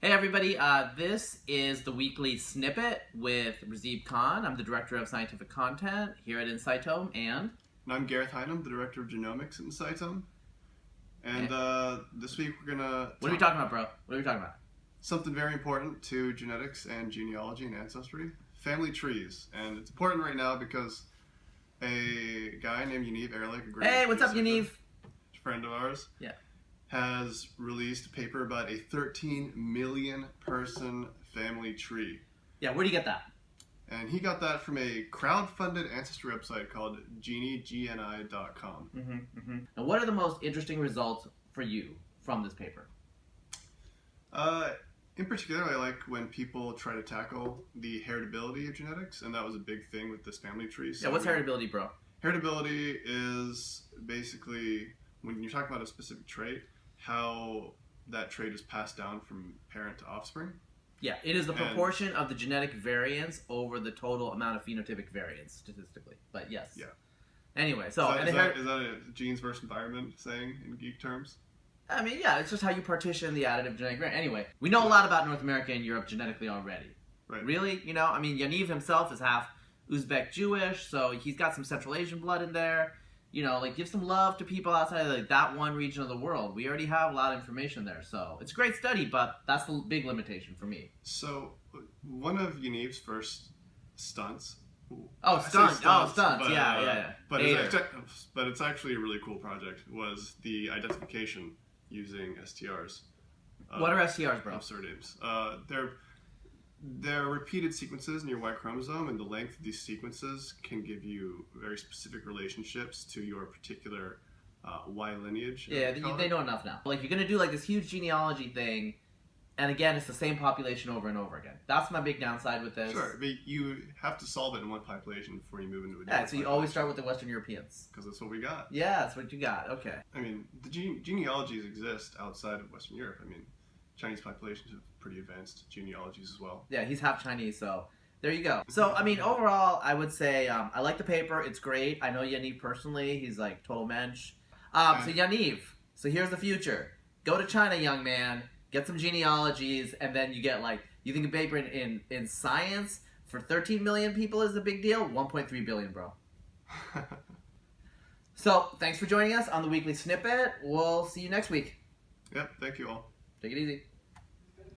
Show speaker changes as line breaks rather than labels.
Hey everybody, this is the Weekly Snippet with Razib. I'm the Director of Scientific Content here at Insightome, and
I'm Gareth Highnam, the Director of Genomics at Insightome. And this week we're gonna
What are we talking about, bro? What are we talking about?
Something very important to genetics and genealogy and ancestry. Family trees. And it's important right now because a guy named Yaniv Ehrlich, a great
Hey, what's up, Yaniv?
Friend of ours.
Yeah.
Has released a paper about a 13 million person family tree.
Yeah, where do you get that?
And he got that from a crowd-funded ancestry website called geni.com.
And what are the most interesting results for you from this paper?
In particular, I like when people try to tackle the heritability of genetics, and that was a big thing with this family tree. So
yeah, what's heritability, bro?
Heritability is basically when you're talking about a specific trait, how that trait is passed down from parent to offspring.
Yeah, it is the proportion of the genetic variance over the total amount of phenotypic variance statistically. But yes.
Yeah.
Anyway, so
is that a genes versus environment saying in geek terms?
I mean, yeah, it's just how you partition the additive genetic variant. Anyway, we know a lot about North America and Europe genetically already.
Right.
Really, you know, I mean, Yaniv himself is half Uzbek Jewish, so he's got some Central Asian blood in there. You know, like, give some love to people outside of like that one region of the world. We already have a lot of information there, so it's a great study, but that's the big limitation for me.
So, one of Yaniv's first stunts.
Stunts,
but,
yeah.
But it's actually a really cool project. Was the identification using STRs.
What are STRs, bro?
Surnames. They're repeated sequences in your Y chromosome, and the length of these sequences can give you very specific relationships to your particular Y lineage.
Yeah, they know enough now. Like, you're going to do like this huge genealogy thing, and again, it's the same population over and over again. That's my big downside with this.
Sure, but you have to solve it in one population before you move into a different
so you always start with the Western Europeans.
Because that's what we got.
Yeah, that's what you got. Okay.
I mean, the genealogies exist outside of Western Europe. I mean, Chinese populations have pretty advanced genealogies as well.
Yeah, he's half Chinese, so there you go. So, I mean, overall, I would say I like the paper. It's great. I know Yaniv personally. He's like total mensch. So Yaniv, so here's the future. Go to China, young man. Get some genealogies, and then you get like, you think a paper in science for 13 million people is a big deal? 1.3 billion, bro. So, thanks for joining us on the Weekly Snippet. We'll see you next week.
Yep, thank you all.
Take it easy.